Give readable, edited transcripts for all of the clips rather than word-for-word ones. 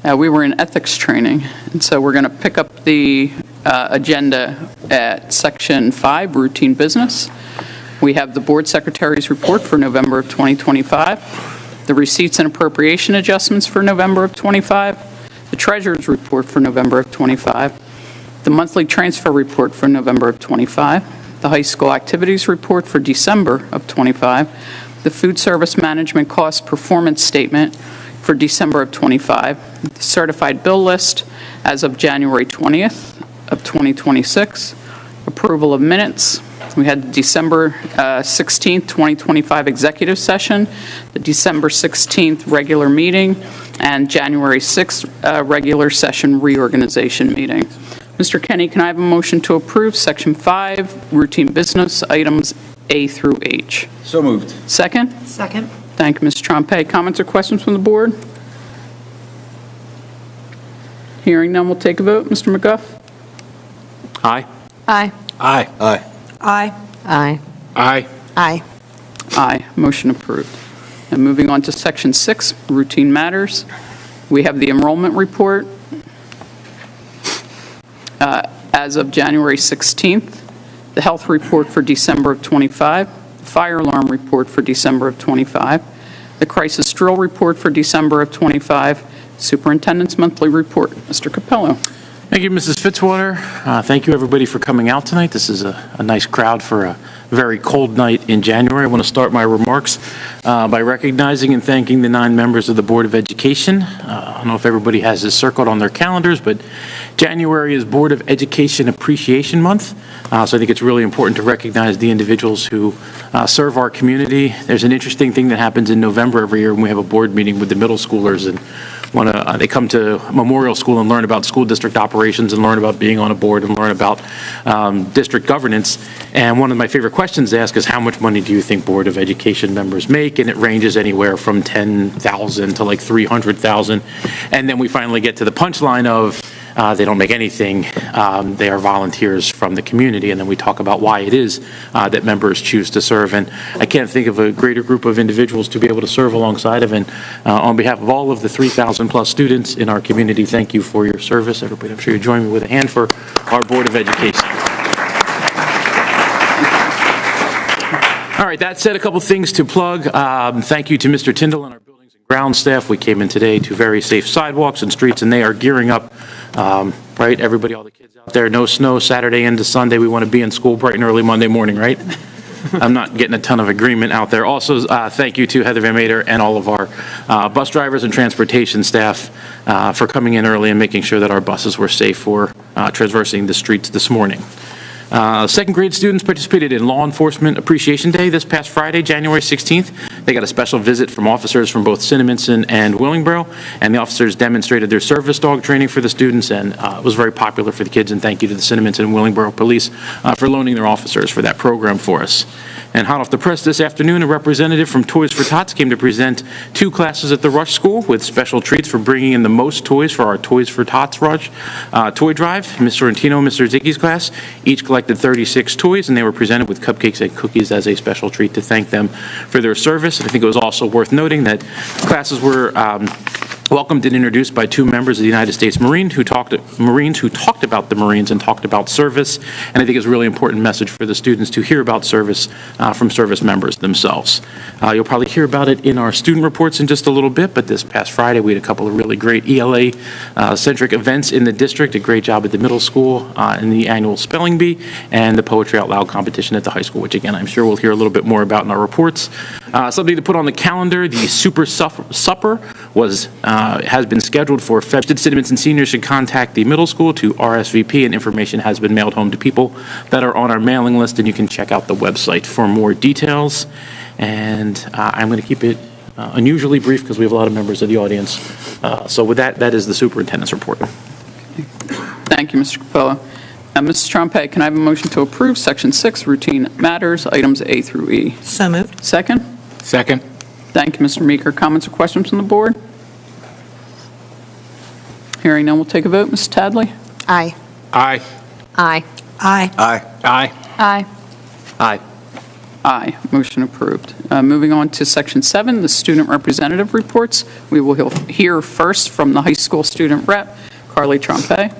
We were in ethics training, and so we're going to pick up the agenda at Section 5, Routine Business. We have the Board Secretary's report for November of 2025, the receipts and appropriation adjustments for November of 25, the Treasurer's report for November of 25, the monthly transfer report for November of 25, the high school activities report for December of 25, the food service management cost performance statement for December of 25, the certified bill list as of January 20th of 2026, approval of minutes. We had the December 16th, 2025 executive session, the December 16th regular meeting, and January 6th regular session reorganization meeting. Mr. Kenny, can I have a motion to approve Section 5, routine business items A through H? So moved. Second? Second. Thank you, Ms. Trompe. Comments or questions from the board? Hearing none, we'll take a vote. Mr. McGuff? Aye. Aye. Aye. Aye. Aye. Aye. Aye. Aye. Aye. Motion approved. And moving on to Section 6, routine matters. We have the enrollment report as of January 16th, the health report for December of 25, the fire alarm report for December of 25, the crisis drill report for December of 25, superintendent's monthly report. Mr. Capello. Thank you, Mrs. Fitzwater. Thank you, everybody, for coming out tonight. This is a nice crowd for a very cold night in January. I want to start my remarks by recognizing and thanking the 9 members of the Board of Education. I don't know if everybody has this circled on their calendars, but January is Board of Education Appreciation Month. So I think it's really important to recognize the individuals who serve our community. There's an interesting thing that happens in November every year when we have a board meeting with the middle schoolers, and they come to Memorial School and learn about school district operations and learn about being on a board and learn about district governance. And one of my favorite questions to ask is, how much money do you think Board of Education members make? And it ranges anywhere from $10,000 to like $300,000. And then we finally get to the punchline of they don't make anything. They are volunteers from the community. And then we talk about why it is that members choose to serve. And I can't think of a greater group of individuals to be able to serve alongside of. And on behalf of all of the 3,000 plus students in our community, thank you for your service. Everybody, I'm sure you join me with a hand for our Board of Education. All right, that said, a couple things to plug. Thank you to Mr. Tyndall and our buildings and ground staff. We came in today to very safe sidewalks and streets, and they are gearing up, right? Everybody, all the kids out there, no snow Saturday into Sunday. We want to be in school bright and early Monday morning, right? I'm not getting a ton of agreement out there. Also, thank you to Heather Van Mater and all of our bus drivers and transportation staff for coming in early and making sure that our buses were safe for traversing the streets this morning. Second grade students participated in Law Enforcement Appreciation Day this past Friday, January 16th. They got a special visit from officers from both Cinnaminson and Willingboro, and the officers demonstrated their service dog training for the students, and it was very popular for the kids, and thank you to the Cinnaminson and Willingboro Police for loaning their officers for that program for us. And hot off the press this afternoon, a representative from Toys for Tots came to present 2 classes at the Rush School with special treats for bringing in the most toys for our Toys for Tots Rush toy drive. Ms. Sorrentino and Mr. Zicky's class each collected 36 toys, and they were presented with cupcakes and cookies as a special treat to thank them for their service. I think it was also worth noting that classes were welcomed and introduced by 2 members of the United States Marines who talked about the Marines and talked about service. And I think it's a really important message for the students to hear about service from service members themselves. You'll probably hear about it in our student reports in just a little bit, but this past Friday we had a couple of really great ELA-centric events in the district. A great job at the middle school in the annual spelling bee and the Poetry Out Loud competition at the high school, which again I'm sure we'll hear a little bit more about in our reports. Something to put on the calendar, the Super Supper has been scheduled for February. Cinnaminson seniors should contact the middle school to RSVP, and information has been mailed home to people that are on our mailing list, and you can check out the website for more details. And I'm going to keep it unusually brief because we have a lot of members of the audience. So with that, that is the superintendent's report. Thank you, Mr. Capello. Mrs. Trompe, can I have a motion to approve Section 6, routine matters, items A through E? So moved. Second? Second. Thank you, Mr. Meeker. Comments or questions from the board? Hearing none, we'll take a vote. Mrs. Tadley? Aye. Aye. Aye. Aye. Aye. Aye. Aye. Aye. Motion approved. Moving on to Section 7, the student representative reports. We will hear first from the high school student rep, Carly Trompe.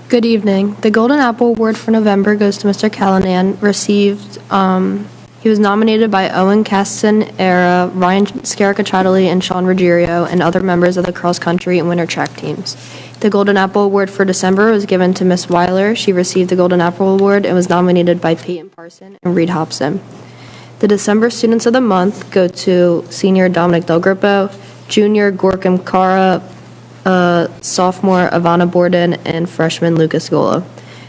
Good evening. The Golden Apple Award for November goes to Mr. Callanan. He was nominated by Owen Castanera, Ryan Scaracachadoli, and Sean Ruggiero, and other members of the cross-country and winter track teams. The Golden Apple Award for December was given to Miss Weiler. She received the Golden Apple Award and was nominated by Peyton Parson and Reed Hobson. The December Students of the Month go to senior Dominic Del Gruppo, junior Gorkum Kara, sophomore Ivana Borden, and freshman Lucas Gola.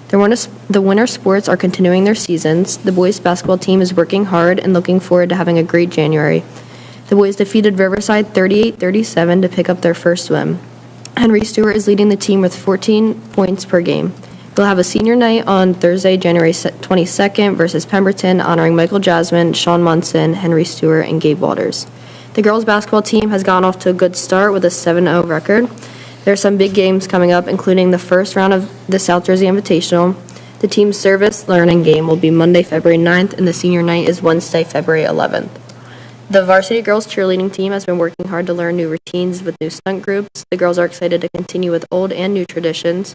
The winter sports are continuing their seasons. The boys basketball team is working hard and looking forward to having a great January. The boys defeated Riverside 38-37 to pick up their first win. Henry Stewart is leading the team with 14 points per game. We'll have a senior night on Thursday, January 22nd versus Pemberton, honoring Michael Jasmine, Sean Munson, Henry Stewart, and Gabe Waters. The girls basketball team has gone off to a good start with a 7-0 record. There are some big games coming up, including the first round of the South Jersey Invitational. The team's service learning game will be Monday, February 9th, and the senior night is Wednesday, February 11th. The varsity girls cheerleading team has been working hard to learn new routines with new stunt groups. The girls are excited to continue with old and new traditions.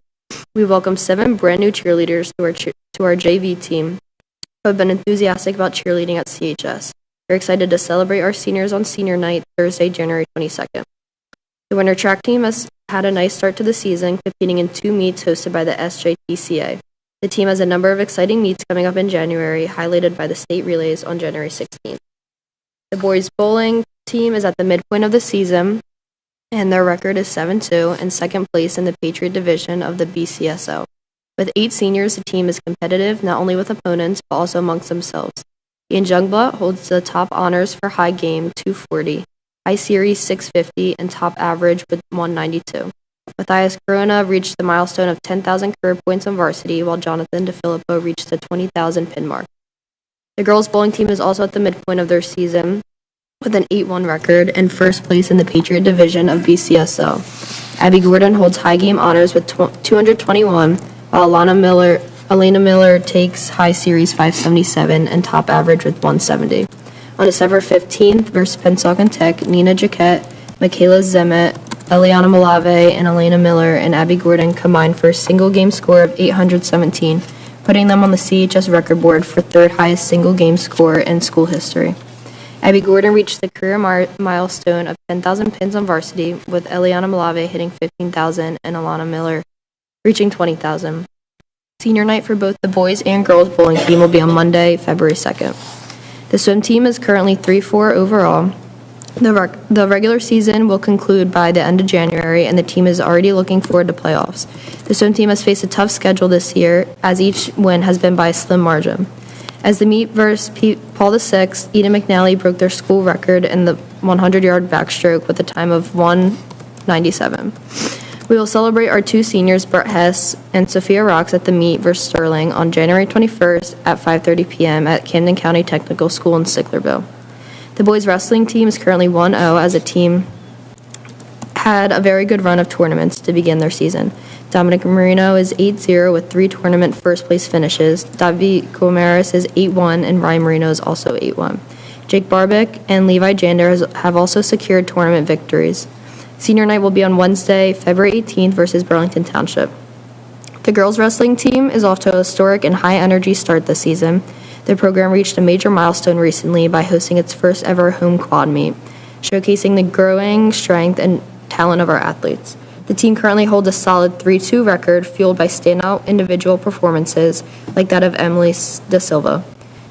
We welcome 7 brand new cheerleaders to our JV team who have been enthusiastic about cheerleading at CHS. We're excited to celebrate our seniors on senior night, Thursday, January 22nd. The winter track team has had a nice start to the season, competing in 2 meets hosted by the SJTCA. The team has a number of exciting meets coming up in January, highlighted by the state relays on January 16th. The boys bowling team is at the midpoint of the season, and their record is 7-2 and second place in the Patriot Division of the BCSO. With 8 seniors, the team is competitive not only with opponents, but also amongst themselves. Ian Jungblatt holds the top honors for high game 240, high series 650, and top average with 192. Matthias Corona reached the milestone of 10,000 career points on varsity, while Jonathan DeFilippo reached the 20,000 pin mark. The girls bowling team is also at the midpoint of their season with an 8-1 record and first place in the Patriot Division of BCSO. Abby Gordon holds high game honors with 221, while Elena Miller takes high series 577 and top average with 170. On December 15th versus Pennsauken Tech, Nina Jaquette, Michaela Zemet, Eliana Malave, and Elena Miller and Abby Gordon combined for a single game score of 817, putting them on the CHS record board for third highest single game score in school history. Abby Gordon reached the career milestone of 10,000 pins on varsity, with Eliana Malave hitting 15,000 and Elana Miller reaching 20,000. Senior night for both the boys and girls bowling team will be on Monday, February 2nd. The swim team is currently 3-4 overall. The regular season will conclude by the end of January, and the team is already looking forward to playoffs. The swim team has faced a tough schedule this year, as each win has been by a slim margin. As the meet versus Paul VI, Eden McNally broke their school record in the 100-yard backstroke with a time of 1:97. We will celebrate our 2 seniors, Brett Hess and Sophia Rocks, at the meet versus Sterling on January 21st at 5:30 p.m. at Camden County Technical School in Sicklerville. The boys wrestling team is currently 1-0 as a team had a very good run of tournaments to begin their season. Dominic Marino is 8-0 with 3 tournament first place finishes. Davi Comaris is 8-1 and Ryan Marino is also 8-1. Jake Barbick and Levi Jander have also secured tournament victories. Senior night will be on Wednesday, February 18th versus Burlington Township. The girls wrestling team is off to a historic and high energy start this season. The program reached a major milestone recently by hosting its first ever home quad meet, showcasing the growing strength and talent of our athletes. The team currently holds a solid 3-2 record, fueled by standout individual performances like that of Emily Da Silva,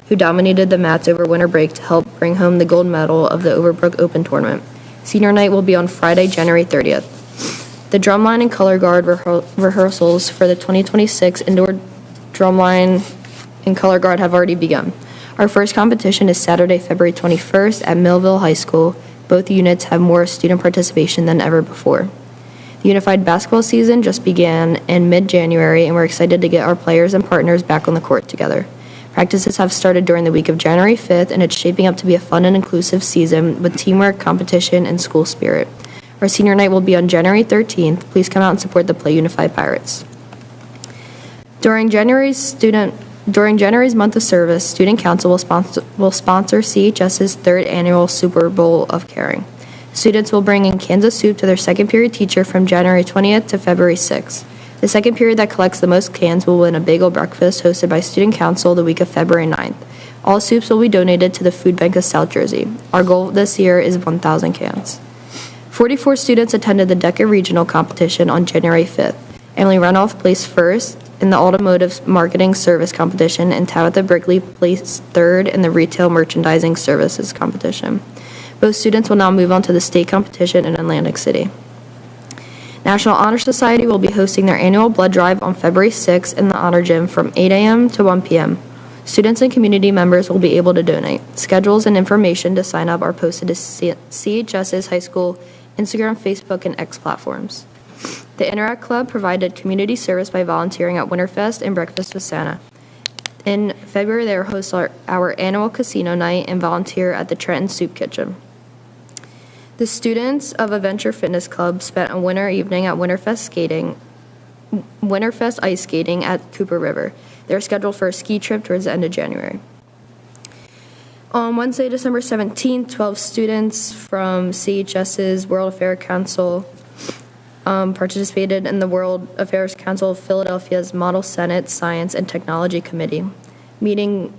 who dominated the mats over winter break to help bring home the gold medal of the Overbrook Open Tournament. Senior night will be on Friday, January 30th. The drumline and color guard rehearsals for the 2026 indoor drumline and color guard have already begun. Our first competition is Saturday, February 21st at Millville High School. Both units have more student participation than ever before. The unified basketball season just began in mid-January, and we're excited to get our players and partners back on the court together. Practices have started during the week of January 5th, and it's shaping up to be a fun and inclusive season with teamwork, competition, and school spirit. Our senior night will be on January 13th. Please come out and support the Play Unified Pirates. During January's Student During January's month of service, Student Council will sponsor CHS's third annual Super Bowl of Caring. Students will bring in cans of soup to their second period teacher from January 20th to February 6th. The second period that collects the most cans will win a bagel breakfast hosted by Student Council the week of February 9th. All soups will be donated to the Food Bank of South Jersey. Our goal this year is 1,000 cans. 44 students attended the DECA Regional Competition on January 5th. Emily Renoff placed first in the Automotive Marketing Service Competition, and Tabitha Brickley placed third in the Retail Merchandising Services Competition. Both students will now move on to the state competition in Atlantic City. National Honor Society will be hosting their annual blood drive on February 6th in the Honor Gym from 8 a.m. to 1 p.m. Students and community members will be able to donate. Schedules and information to sign up are posted to CHS's high school Instagram, Facebook, and X platforms. The Interact Club provided community service by volunteering at Winterfest and Breakfast with Santa. In February, they will host our annual casino night and volunteer at the Trenton Soup Kitchen. The students of Adventure Fitness Club spent a winter evening at Winterfest ice skating at Cooper River. They're scheduled for a ski trip towards the end of January. On Wednesday, December 17th, 12 students from CHS's World Affairs Council participated in the World Affairs Council of Philadelphia's Model Senate Science and Technology Committee meeting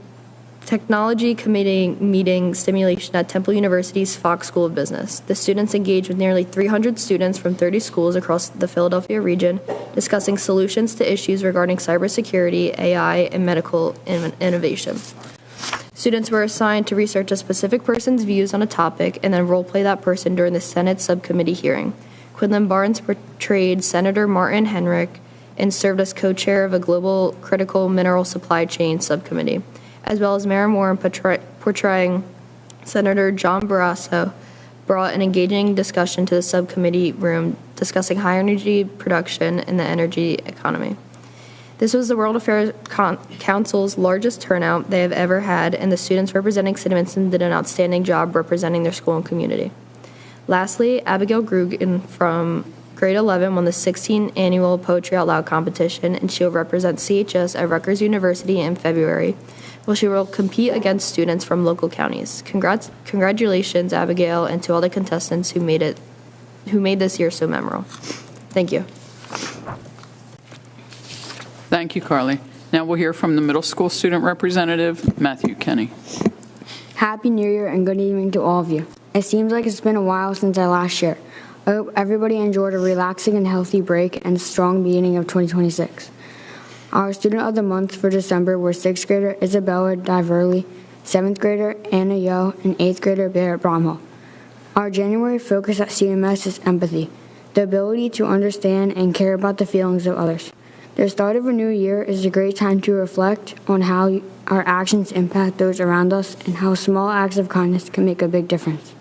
stimulation at Temple University's Fox School of Business. The students engaged with nearly 300 students from 30 schools across the Philadelphia region, discussing solutions to issues regarding cybersecurity, AI, and medical innovation. Students were assigned to research a specific person's views on a topic and then role-play that person during the Senate subcommittee hearing. Quinlan Barnes portrayed Senator Martin Henrich and served as co-chair of a global critical mineral supply chain subcommittee, as well as Mara Moore portraying Senator John Barrasso, brought an engaging discussion to the subcommittee room discussing high energy production and the energy economy. This was the World Affairs Council's largest turnout they have ever had, and the students representing Cinnaminson did an outstanding job representing their school and community. Lastly, Abigail Grugan from grade 11 won the 16th annual Poetry Out Loud competition, and she will represent CHS at Rutgers University in February, where she will compete against students from local counties. Congratulations, Abigail, and to all the contestants who made this year so memorable. Thank you. Thank you, Carly. Now we'll hear from the middle school student representative, Matthew Kenny. Happy New Year and good evening to all of you. It seems like it's been a while since our last year. I hope everybody enjoyed a relaxing and healthy break and a strong beginning of 2026. Our student of the month for December were 6th grader Isabella Diverley, 7th grader Anna Yo, and 8th grader Barrett Bromwell. Our January focus at CMS is empathy, the ability to understand and care about the feelings of others. The start of a new year is a great time to reflect on how our actions impact those around us and how small acts of kindness can make a big difference.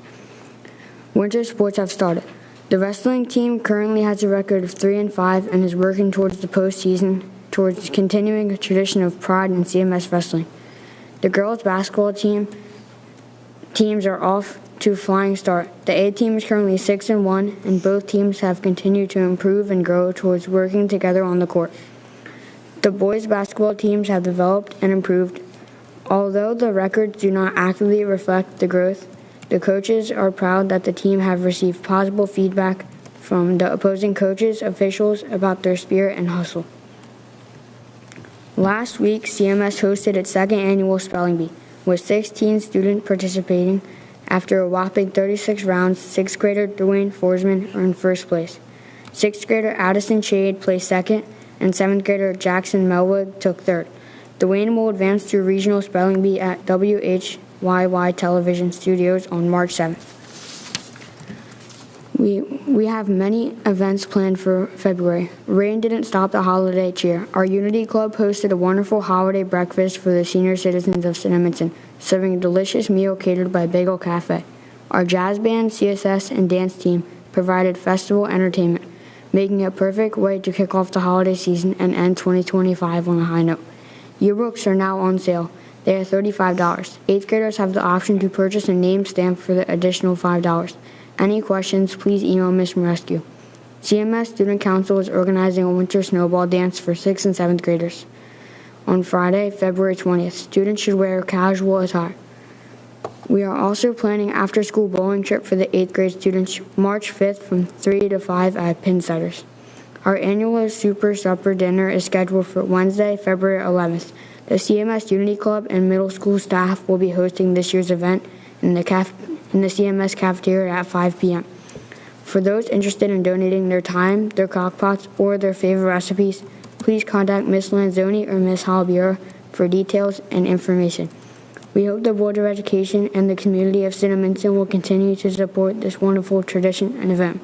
Winter sports have started. The wrestling team currently has a record of 3-5 and is working towards the postseason, towards continuing a tradition of pride in CMS wrestling. The girls basketball teams are off to a flying start. The A team is currently 6-1, and both teams have continued to improve and grow towards working together on the court. The boys basketball teams have developed and improved. Although the records do not accurately reflect the growth, the coaches are proud that the team have received positive feedback from the opposing coaches, officials about their spirit and hustle. Last week, CMS hosted its second annual spelling bee, with 16 students participating. After a whopping 36 rounds, 6th grader Dwayne Forsman earned first place. 6th grader Addison Shade placed second, and 7th grader Jackson Melwood took third. Dwayne will advance to regional spelling bee at WHYY Television Studios on March 7th. We have many events planned for February. Rain didn't stop the holiday cheer. Our Unity Club hosted a wonderful holiday breakfast for the senior citizens of Cinnaminson, serving a delicious meal catered by Bagel Cafe. Our jazz band, CSS, and dance team provided festival entertainment, making a perfect way to kick off the holiday season and end 2025 on a high note. Yearbooks are now on sale. They are $35. 8th graders have the option to purchase a name stamp for the additional $5. Any questions, please email Ms. Marescu. CMS Student Council is organizing a winter snowball dance for 6th and 7th graders. on Friday, February 20th. Students should wear casual attire. We are also planning after-school bowling trip for the 8th grade students March 5th from 3 to 5 at Pinsetters. Our annual Super Supper Dinner is scheduled for Wednesday, February 11th. The CMS Unity Club and middle school staff will be hosting this year's event in the CMS cafeteria at 5 p.m. For those interested in donating their time, their crockpots, or their favorite recipes, please contact Ms. Lanzoni or Ms. Halbiera for details and information. We hope the Board of Education and the community of Cinnaminson will continue to support this wonderful tradition and event.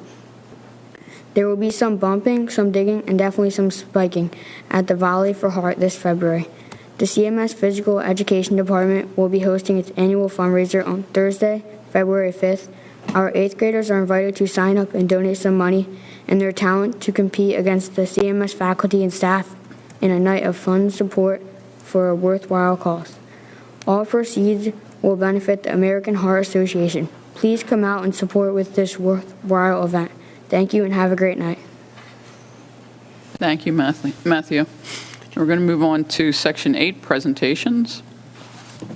There will be some bumping, some digging, and definitely some spiking at the Volley for Heart this February. The CMS Physical Education Department will be hosting its annual fundraiser on Thursday, February 5th. Our 8th graders are invited to sign up and donate some money and their talent to compete against the CMS faculty and staff in a night of fun support for a worthwhile cause. All proceeds will benefit the American Heart Association. Please come out and support with this worthwhile event. Thank you and have a great night. Thank you, Matthew. We're going to move on to Section 8, presentations.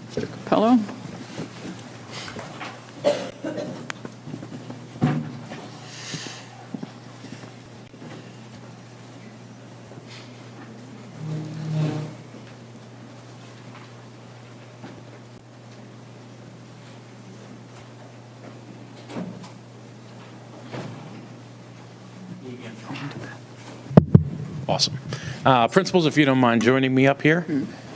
Mr. Capello. Awesome. Principals, if you don't mind joining me up here.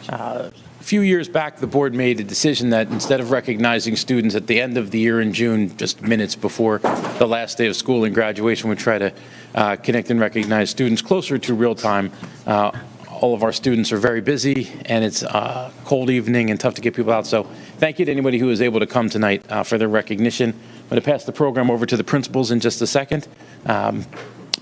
A few years back, the board made a decision that instead of recognizing students at the end of the year in June, just minutes before the last day of school and graduation, we try to connect and recognize students closer to real time. All of our students are very busy, and it's a cold evening and tough to get people out. So thank you to anybody who was able to come tonight for their recognition. I'm going to pass the program over to the principals in just a second.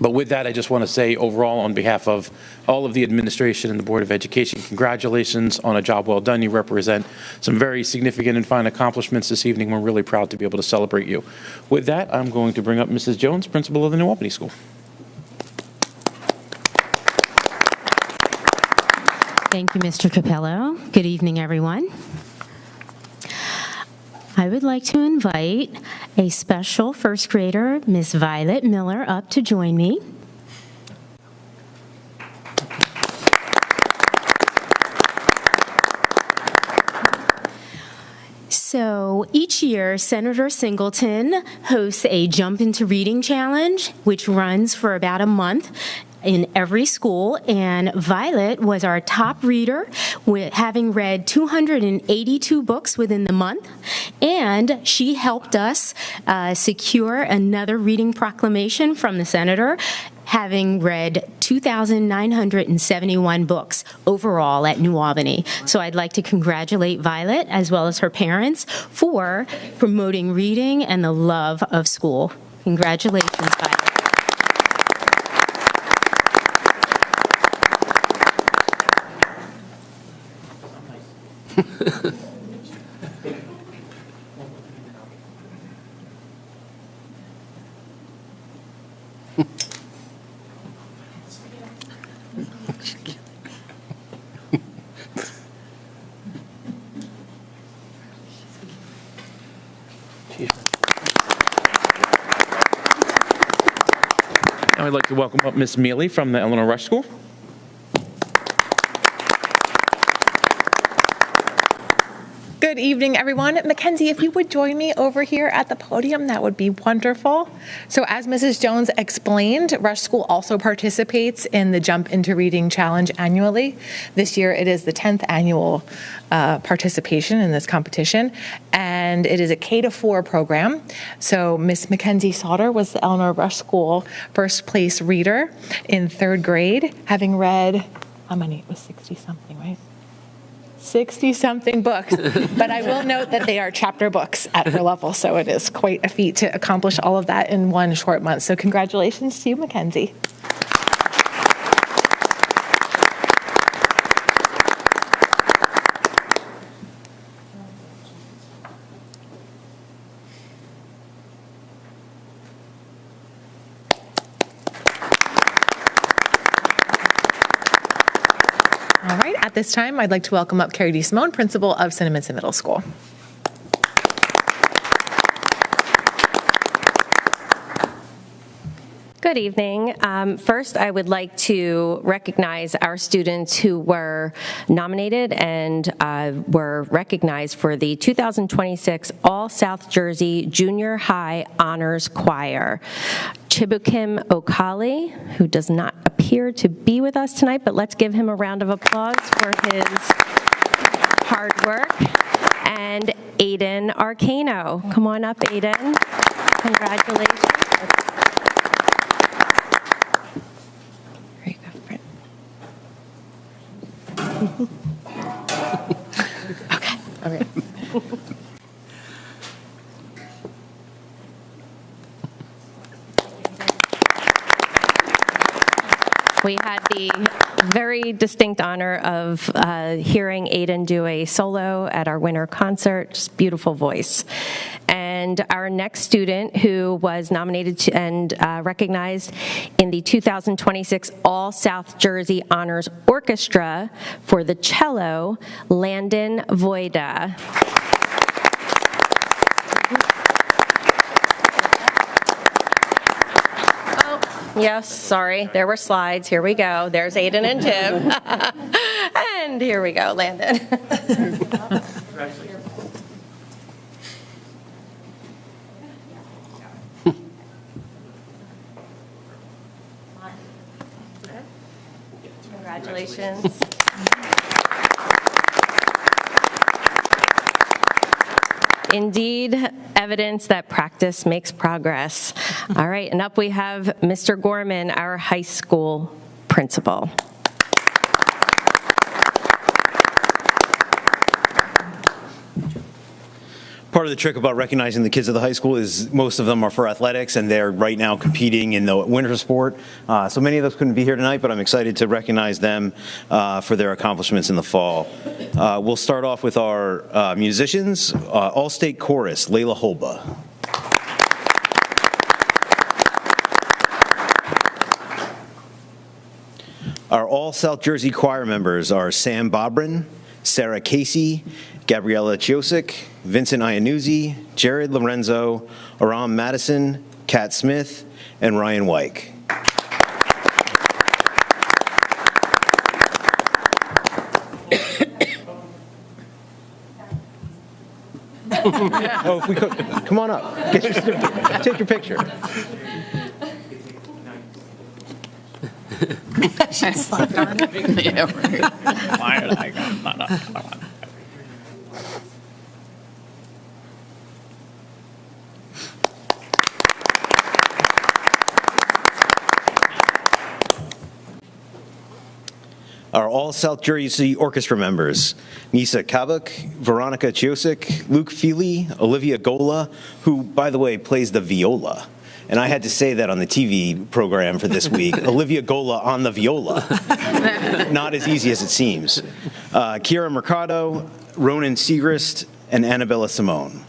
But with that, I just want to say overall, on behalf of all of the administration and the Board of Education, congratulations on a job well done. You represent some very significant and fine accomplishments this evening. We're really proud to be able to celebrate you. With that, I'm going to bring up Mrs. Jones, principal of the New Albany School. Thank you, Mr. Capello. Good evening, everyone. I would like to invite a special first grader, Ms. Violet Miller, up to join me. So each year, Senator Singleton hosts a Jump Into Reading Challenge, which runs for about a month in every school, and Violet was our top reader, with having read 282 books within the month, and she helped us secure another reading proclamation from the senator, having read 2,971 books overall at New Albany. So I'd like to congratulate Violet, as well as her parents, for promoting reading and the love of school. Congratulations, Violet. Now I'd like to welcome up Miss Mealy from the Eleanor Rush School. Good evening, everyone. Mackenzie, if you would join me over here at the podium, that would be wonderful. So as Mrs. Jones explained, Rush School also participates in the Jump Into Reading Challenge annually. This year, it is the 10th annual participation in this competition, and it is a K-4 program. So Miss Mackenzie Sauter was the Eleanor Rush School first place reader in 3rd grade, having read, how many? It was 60-something, right? 60-something books, but I will note that they are chapter books at her level, so it is quite a feat to accomplish all of that in one short month. So congratulations to you, Mackenzie. All right, At this time, I'd like to welcome up Carrie D. Simone, principal of Cinnaminson Middle School. Good evening. First, I would like to recognize our students who were nominated and were recognized for the 2026 All South Jersey Junior High Honors Choir. Chibukim Okali, who does not appear to be with us tonight, but let's give him a round of applause for his hard work. And Aiden Arcano. Come on up, Aiden. Congratulations. Here you go, Brent. Okay. Okay. We had the very distinct honor of hearing Aiden do a solo at our winter concert. Just beautiful voice. And our next student who was nominated and recognized in the 2026 All South Jersey Honors Orchestra for the cello, Landon Voida. Yes, sorry, there were slides. Here we go. There's Aiden and Tim. And here we go, Landon. Congratulations. Indeed, evidence that practice makes progress. All right, and up we have Mr. Gorman, our high school principal. Part of the trick about recognizing the kids of the high school is most of them are for athletics, and they're right now competing in the winter sport. So many of us couldn't be here tonight, but I'm excited to recognize them for their accomplishments in the fall. We'll start off with our musicians. All-State Chorus, Layla Holba. Our All-South Jersey choir members are Sam Bobrin, Sarah Casey, Gabriella Chiosik, Vincent Iannuzzi, Jared Lorenzo, Aram Madison, Kat Smith, and Ryan Wyke. Oh, if we could, come on up. Take your picture. Yeah, right. Our All-South Jersey Orchestra members, Nisa Kabuk, Veronica Chiosik, Luke Feely, Olivia Gola, who, by the way, plays the viola. And I had to say that on the TV program for this week. Olivia Gola on the viola. Not as easy as it seems. Kira Mercado, Ronan Segrist, and Annabella Simone.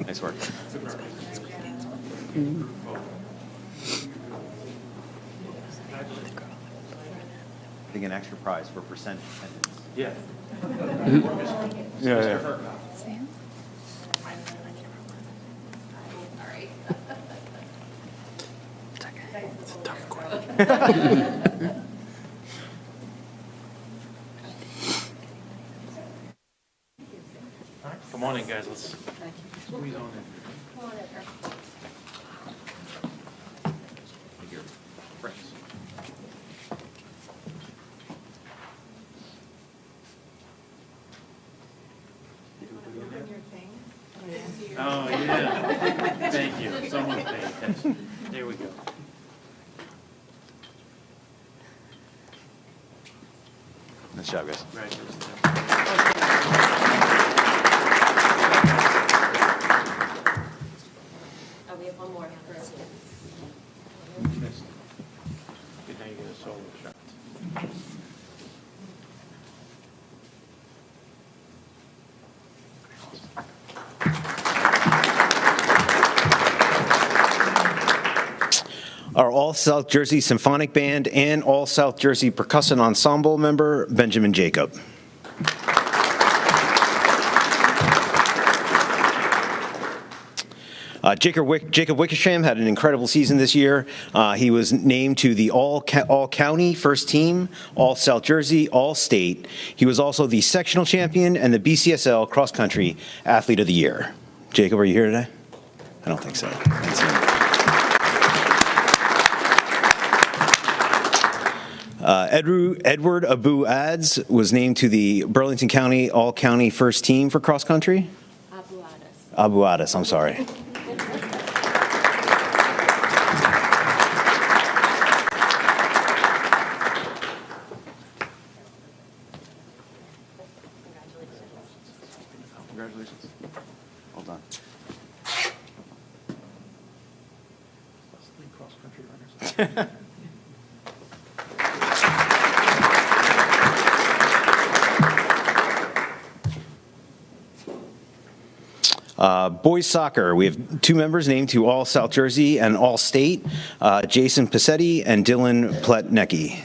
Nice work. I think an extra prize for percent attendance. Yeah. Yeah. It's a tough question. Come on in, guys. Let's squeeze on in. Here, friends. Oh, yeah. Thank you. Someone pay attention. There we go. Nice job, guys. Congratulations. Oh, we have one more. Missed. Good, now you get a solo shot. our All-South Jersey Symphonic Band and All-South Jersey Percussion Ensemble member, Benjamin Jacob. Jacob Wickersham had an incredible season this year. He was named to the All-County First Team, All-South Jersey, All-State. He was also the sectional champion and the BCSL Cross Country Athlete of the Year. Jacob, are you here today? I don't think so. Edward Abu Ads was named to the Burlington County All-County First Team for Cross Country. Abu Adas, I'm sorry. Congratulations. Well done. Cross-country runners. Boys soccer, we have two members named to All-South Jersey and All-State, Jason Passetti and Dylan Pletnecki.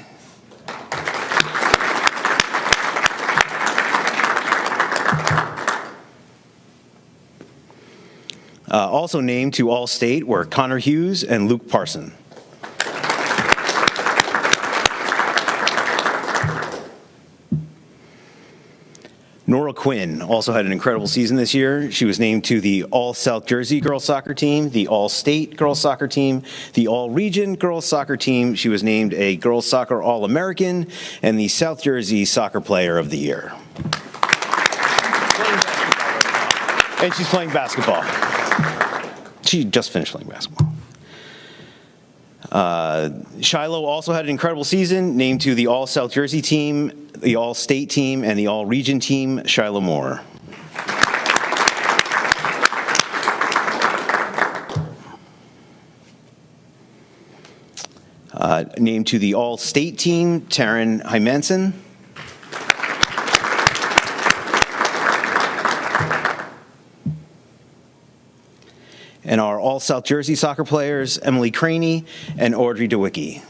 Also named to All-State were Connor Hughes and Luke Parson. Nora Quinn also had an incredible season this year. She was named to the All-South Jersey girls soccer team, the All-State girls soccer team, the All-Region girls soccer team. She was named a girls soccer All-American and the South Jersey Soccer Player of the Year. And she's playing basketball. She just finished playing basketball. Shiloh also had an incredible season, named to the All-South Jersey team, the All-State team, and the All-Region team, Shiloh Moore. Named to the All-State team, Taryn Hymanson. And our All-South Jersey soccer players, Emily Craney and Audrey DeWicki.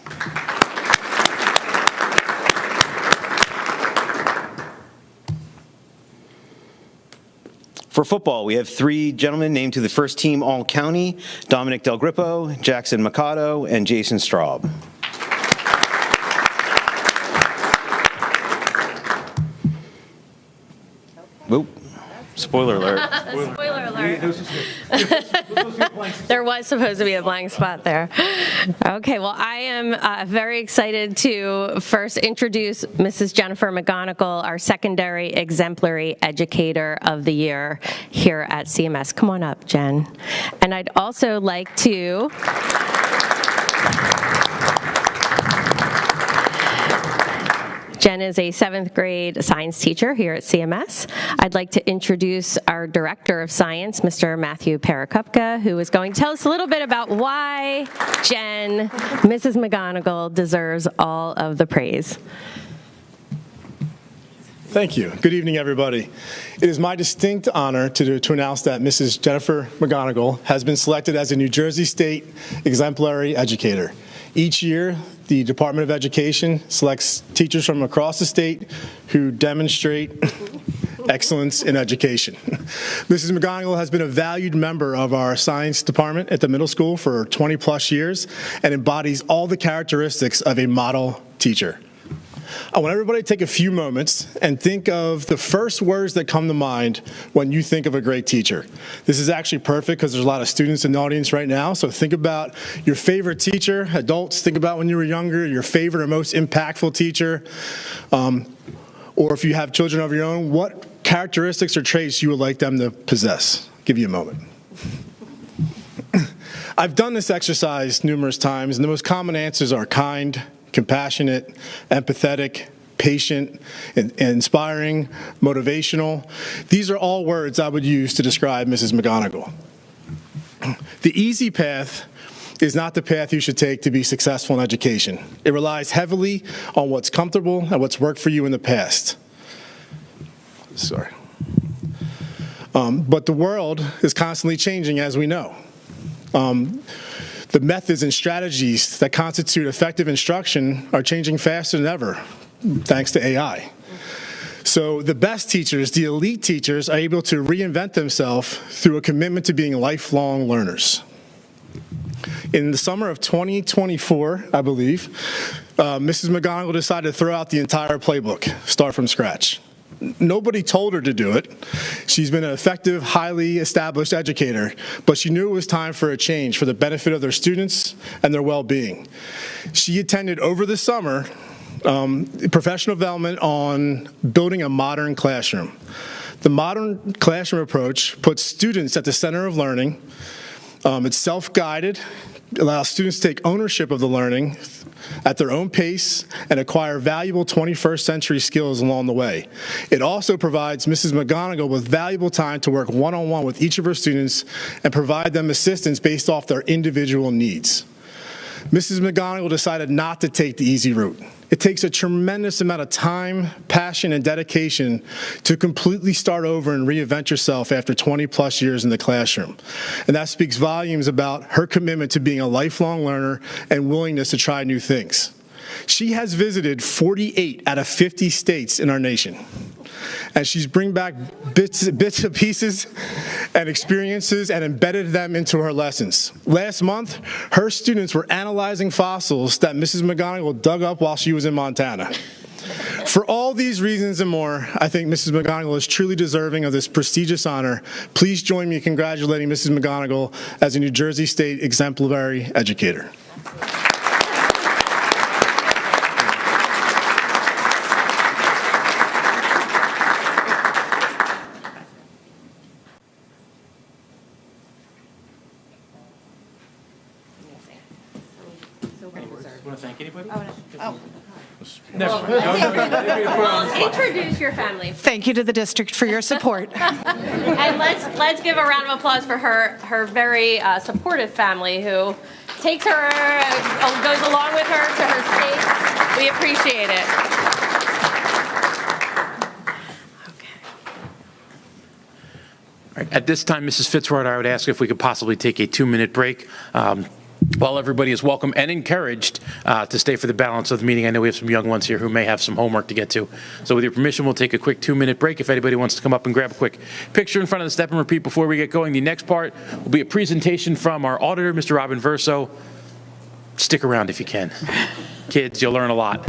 For football, we have three gentlemen named to the first team All-County, Dominic Del Grippo, Jackson Mikado, and Jason Straub. Whoop. Spoiler alert. Spoiler alert. There was supposed to be a blank spot there. Okay, well, I am very excited to first introduce Mrs. Jennifer McGonigal, our Secondary Exemplary Educator of the Year here at CMS. Come on up, Jen. And I'd also like to Jen is a 7th grade science teacher here at CMS. I'd like to introduce our Director of Science, Mr. Matthew Parakupka, who is going to tell us a little bit about why Jen, Mrs. McGonigal, deserves all of the praise. Thank you. Good evening, everybody. It is my distinct honor to announce that Mrs. Jennifer McGonigal has been selected as a New Jersey State Exemplary Educator. Each year, the Department of Education selects teachers from across the state who demonstrate excellence in education. Mrs. McGonigal has been a valued member of our science department at the middle school for 20-plus years and embodies all the characteristics of a model teacher. I want everybody to take a few moments and think of the first words that come to mind when you think of a great teacher. This is actually perfect because there's a lot of students in the audience right now, so think about your favorite teacher. Adults, think about when you were younger, your favorite or most impactful teacher. Or if you have children of your own, what characteristics or traits you would like them to possess. I'll give you a moment. I've done this exercise numerous times, and the most common answers are kind, compassionate, empathetic, patient, inspiring, motivational. These are all words I would use to describe Mrs. McGonigal. The easy path is not the path you should take to be successful in education. It relies heavily on what's comfortable and what's worked for you in the past. Sorry. But the world is constantly changing, as we know. The The methods and strategies that constitute effective instruction are changing faster than ever, thanks to AI. So the best teachers, the elite teachers, are able to reinvent themselves through a commitment to being lifelong learners. In the summer of 2024, I believe, Mrs. McGonigal decided to throw out the entire playbook, start from scratch. Nobody told her to do it. She's been an effective, highly established educator, but she knew it was time for a change for the benefit of their students and their well-being. She attended over the summer professional development on building a modern classroom. The modern classroom approach puts students at the center of learning. It's self-guided, allows students to take ownership of the learning at their own pace and acquire valuable 21st century skills along the way. It also provides Mrs. McGonigal with valuable time to work one-on-one with each of her students and provide them assistance based off their individual needs. Mrs. McGonigal decided not to take the easy route. It takes a tremendous amount of time, passion, and dedication to completely start over and reinvent yourself after 20-plus years in the classroom. And that speaks volumes about her commitment to being a lifelong learner and willingness to try new things. She has visited 48 out of 50 states in our nation. And she's bring back bits and pieces and experiences and embedded them into her lessons. Last month, her students were analyzing fossils that Mrs. McGonigal dug up while she was in Montana. For all these reasons and more, I think Mrs. McGonigal is truly deserving of this prestigious honor. Please join me in congratulating Mrs. McGonigal as a New Jersey State exemplary educator. Want to thank anybody? Introduce your family. Thank you to the district for your support. And let's give a round of applause for her very supportive family who takes her, goes along with her to her states. We appreciate it. All right, at this time, Mrs. Fitzwater, I would ask if we could possibly take a 2-minute break. While everybody is welcome and encouraged to stay for the balance of the meeting. I know we have some young ones here who may have some homework to get to. So with your permission, we'll take a quick 2-minute break. If anybody wants to come up and grab a quick picture in front of the step and repeat before we get going. The next part will be a presentation from our auditor, Mr. Robin Verso. Stick around if you can. Kids, you'll learn a lot.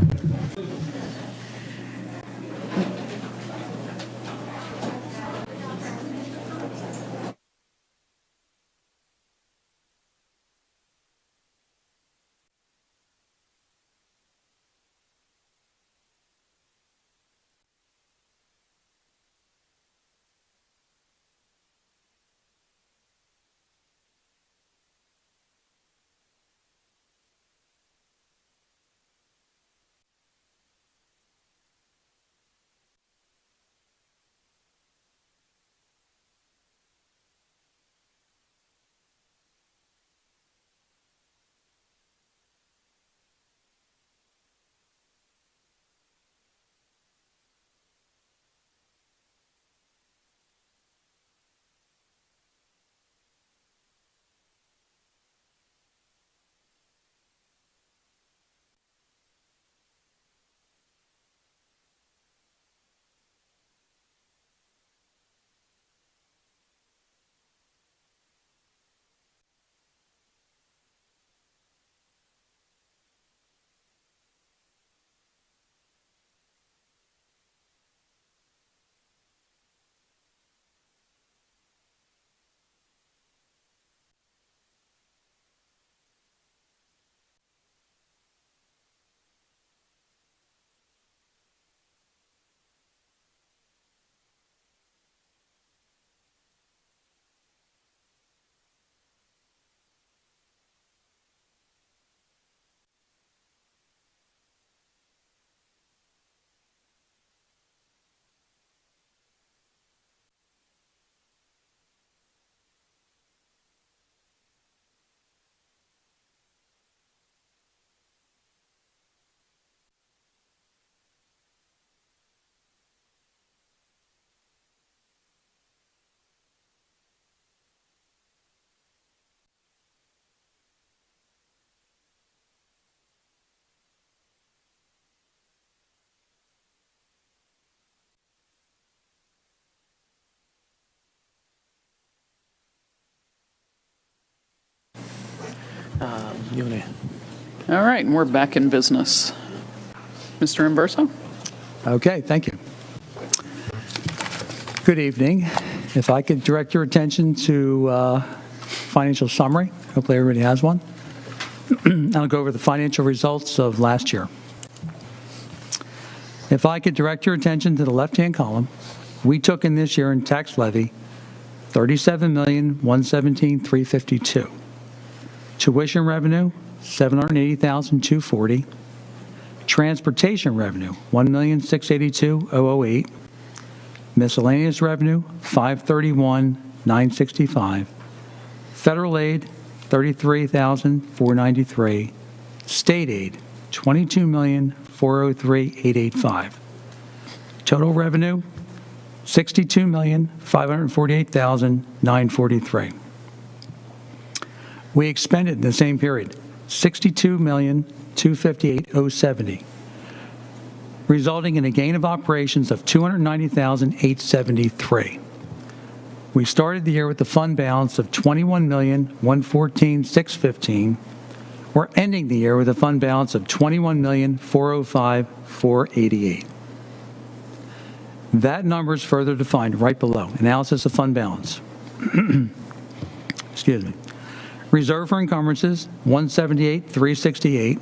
All right, and we're back in business. Mr. Inverso? Okay, thank you. Good evening. If I could direct your attention to financial summary. Hopefully everybody has one. I'll go over the financial results of last year. If I could direct your attention to the left-hand column, we took in this year in tax levy $37,117,352. Tuition revenue, $780,240. Transportation revenue, $1,682,008. Miscellaneous revenue, $531,965. Federal aid, $33,493. State aid, $22,403,885. Total revenue, $62,548,943. We expended in the same period $62,258,070, resulting in a gain of operations of $290,873. We started the year with a fund balance of $21,114,615. We're ending the year with a fund balance of $21,405,488. That number is further defined right below. Analysis of fund balance. Excuse me. Reserve for encumbrances, $178,368.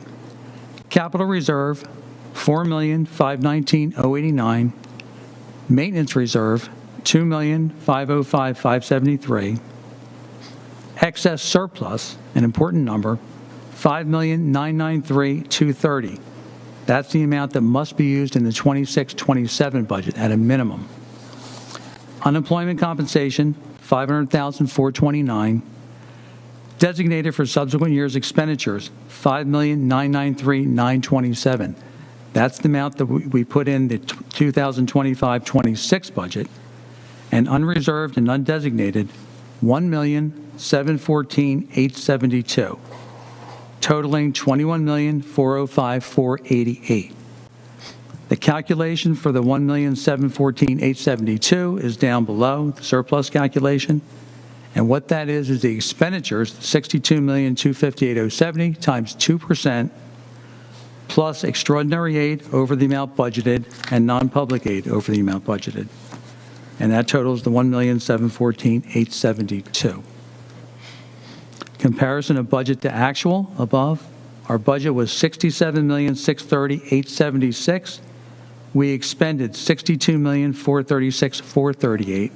Capital reserve, $4,519,089. Maintenance reserve, $2,505,573. Excess surplus, an important number, $5,993,230. That's the amount that must be used in the 26-27 budget at a minimum. Unemployment compensation, $500,429. Designated for subsequent years' expenditures, $5,993,927. That's the amount that we put in the 2025-26 budget. And unreserved and undesignated, $1,714,872, totaling $21,405,488. The calculation for the $1,714,872 is down below the surplus calculation. And what that is the expenditures, $62,258,070 times 2%, plus extraordinary aid over the amount budgeted and non-public aid over the amount budgeted. And that totals the $1,714,872. Comparison of budget to actual above. Our budget was $67,630,876. We expended $62,436,438,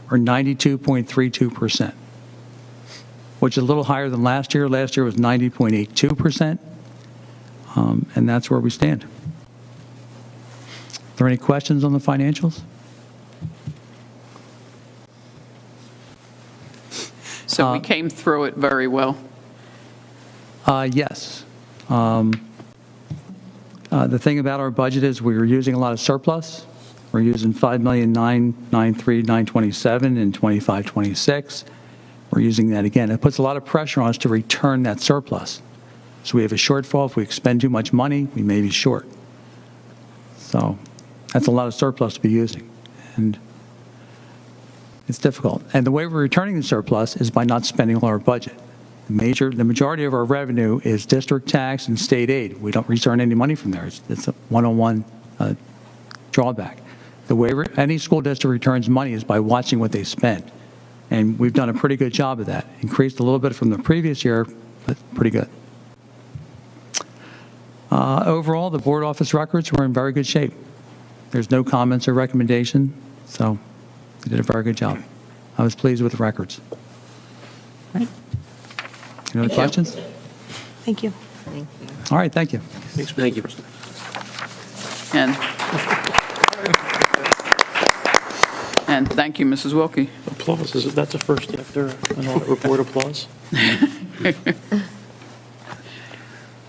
or 92.32%, which is a little higher than last year. Last year was 90.82%, and that's where we stand. Are there any questions on the financials? So we came through it very well. Yes. The thing about our budget is we were using a lot of surplus. We're using $5,993,927 in 25-26. We're using that again. It puts a lot of pressure on us to return that surplus. So we have a shortfall. If we expend too much money, we may be short. So that's a lot of surplus to be using. And it's difficult. And the way we're returning the surplus is by not spending all our budget. The majority of our revenue is district tax and state aid. We don't return any money from there. It's a one-on-one drawback. The way any school district returns money is by watching what they spend. And we've done a pretty good job of that. Increased a little bit from the previous year, but pretty good. Overall, the board office records were in very good shape. There's no comments or recommendation, so they did a very good job. I was pleased with the records. All right. Any other questions? Thank you. All right, thank you. Thank you. And thank you, Mrs. Wilkie. Applause, that's a first after an audit report applause?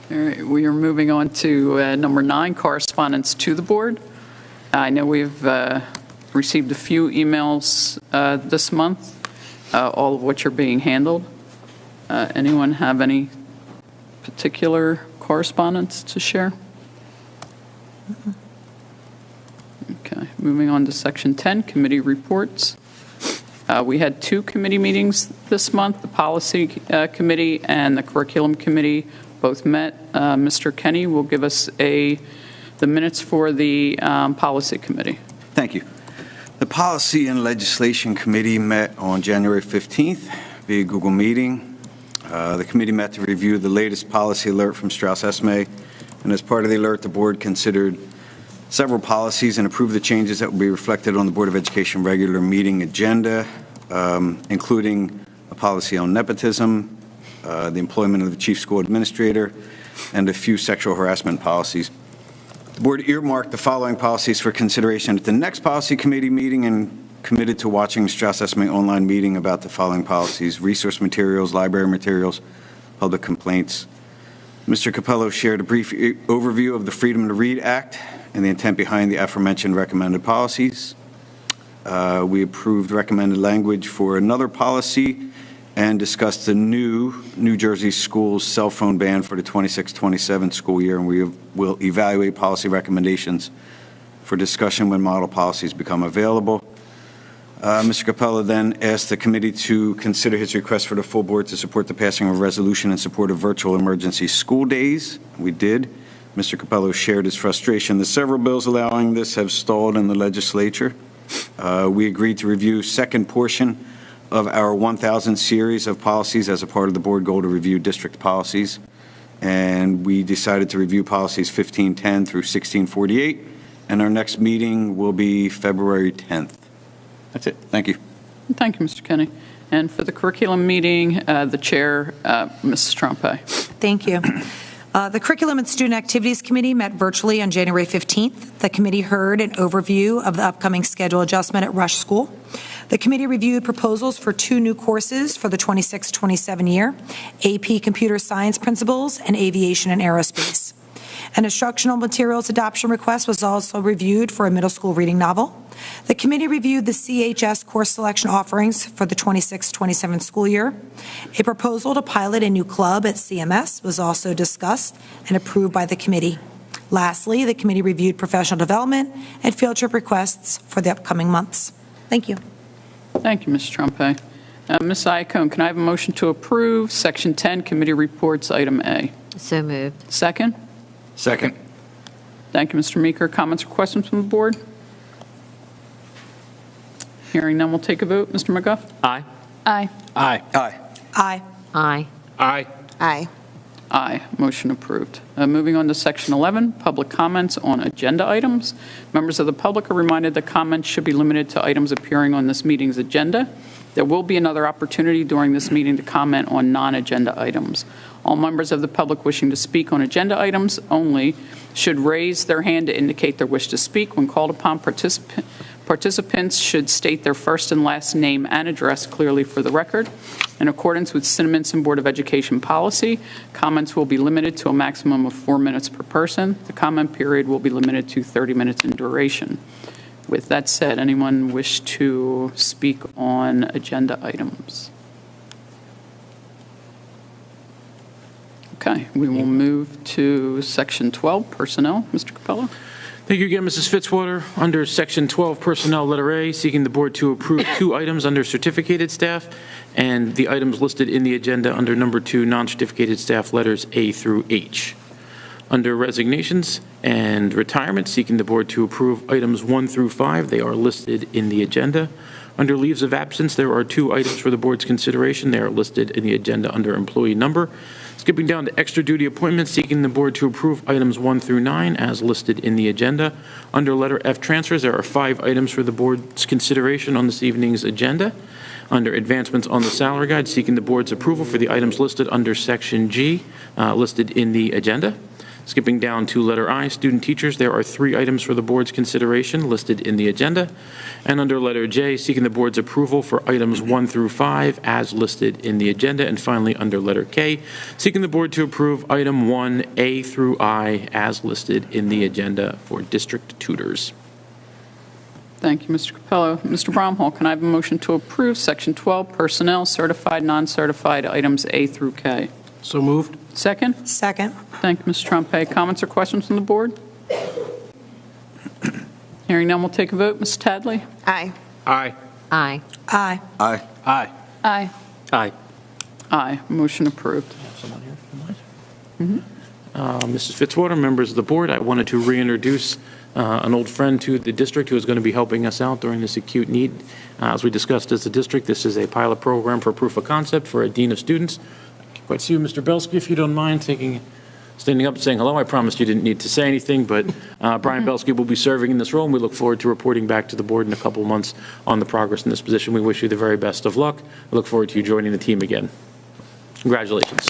All right, we are moving on to number 9, correspondence to the board. I know we've received a few emails this month, all of which are being handled. Anyone have any particular correspondence to share? Okay, moving on to section 10, committee reports. We had 2 committee meetings this month. The Policy Committee and the Curriculum Committee both met. Mr. Kenny will give us the minutes for the Policy Committee. Thank you. The Policy and Legislation Committee met on January 15th via Google Meeting. The committee met to review the latest policy alert from Strauss-Esme, and as part of the alert, the board considered several policies and approved the changes that will be reflected on the Board of Education regular meeting agenda, including a policy on nepotism, the employment of the chief school administrator, and a few sexual harassment policies. The board earmarked the following policies for consideration at the next policy committee meeting and committed to watching the Strauss-Esme online meeting about the following policies: resource materials, library materials, public complaints. Mr. Capello shared a brief overview of the Freedom to Read Act and the intent behind the aforementioned recommended policies. We approved recommended language for another policy and discussed the new New Jersey schools cell phone ban for the 26-27 school year, and we will evaluate policy recommendations for discussion when model policies become available. Mr. Capello then asked the committee to consider his request for the full board to support the passing of a resolution in support of virtual emergency school days. We did. Mr. Capello shared his frustration that several bills allowing this have stalled in the legislature. We agreed to review second portion of our 1,000 series of policies as a part of the board goal to review district policies. And we decided to review policies 1510 through 1648. And our next meeting will be February 10th. That's it. Thank you. Thank you, Mr. Kenny. And for the curriculum meeting, the chair, Mrs. Trompe. Thank you. The Curriculum and Student Activities Committee met virtually on January 15th. The committee heard an overview of the upcoming schedule adjustment at Rush School. The committee reviewed proposals for 2 new courses for the 26-27 year, AP Computer Science Principles and Aviation and Aerospace. An instructional materials adoption request was also reviewed for a middle school reading novel. The committee reviewed the CHS course selection offerings for the 26-27 school year. A proposal to pilot a new club at CMS was also discussed and approved by the committee. Lastly, the committee reviewed professional development and field trip requests for the upcoming months. Thank you. Thank you, Ms. Trompe. Ms. Iacone, can I have a motion to approve Section 10 Committee Reports, Item A? So moved. Second? Second. Thank you, Mr. Meeker. Comments or questions from the board? Hearing none, we'll take a vote. Mr. McGuff? Aye. Aye. Aye. Aye. Aye. Aye. Aye. Aye. Aye. Motion approved. Moving on to Section 11, public comments on agenda items. Members of the public are reminded that comments should be limited to items appearing on this meeting's agenda. There will be another opportunity during this meeting to comment on non-agenda items. All members of the public wishing to speak on agenda items only should raise their hand to indicate their wish to speak. When called upon, participants should state their first and last name and address clearly for the record. In accordance with Cinnaminson Board of Education policy, comments will be limited to a maximum of 4 minutes per person. The comment period will be limited to 30 minutes in duration. With that said, anyone wish to speak on agenda items? Okay, we will move to Section 12, Personnel. Mr. Capello? Thank you again, Mrs. Fitzwater. Under Section 12, Personnel, Letter A, seeking the board to approve 2 items under certificated staff and the items listed in the agenda under number 2, non-certificated staff, letters A through H. Under resignations and retirement, seeking the board to approve items 1 through 5. They are listed in the agenda. Under leaves of absence, there are 2 items for the board's consideration. They are listed in the agenda under employee number. Skipping down to extra duty appointments, seeking the board to approve items 1 through 9 as listed in the agenda. Under letter F transfers, there are 5 items for the board's consideration on this evening's agenda. Under advancements on the salary guide, seeking the board's approval for the items listed under section G listed in the agenda. Skipping down to letter I, student teachers, there are 3 items for the board's consideration listed in the agenda. And under letter J, seeking the board's approval for items 1 through 5 as listed in the agenda. And finally, under letter K, seeking the board to approve item 1A through I as listed in the agenda for district tutors. Thank you, Mr. Capello. Mr. Bromhall, can I have a motion to approve Section 12, Personnel, Certified, Non-Certified, items A through K? So moved. Second? Second. Thank you, Ms. Trompe. Comments or questions from the board? Hearing none, we'll take a vote. Ms. Tadley? Aye. Aye. Aye. Aye. Aye. Aye. Aye. Aye. Aye. Motion approved. Someone here from Mrs. Fitzwater, members of the board, I wanted to reintroduce an old friend to the district who is going to be helping us out during this acute need. As we discussed as a district, this is a pilot program for proof of concept for a dean of students. I can't quite see you, Mr. Belsky, if you don't mind standing up and saying hello. I promised you didn't need to say anything, but Brian Belsky will be serving in this role, and we look forward to reporting back to the board in a couple of months on the progress in this position. We wish you the very best of luck. I look forward to you joining the team again. Congratulations.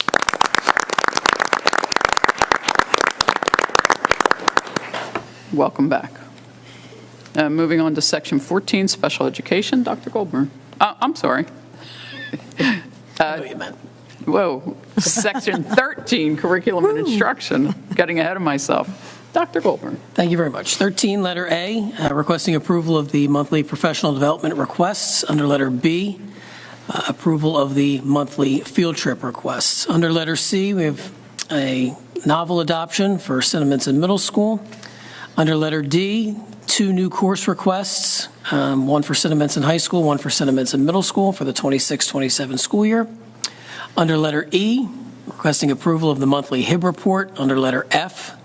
Welcome back. Moving on to Section 14, Special Education. Dr. Goldburn. I'm sorry. Whoa. Section 13, Curriculum and Instruction. Getting ahead of myself. Dr. Goldburn. Thank you very much. 13, letter A, requesting approval of the monthly professional development requests. Under letter B, approval of the monthly field trip requests. Under letter C, we have a novel adoption for Cinnaminson Middle School. Under letter D, 2 new course requests, one for Cinnaminson High School, one for Cinnaminson Middle School for the 26-27 school year. Under letter E, requesting approval of the monthly HIB report. Under letter F,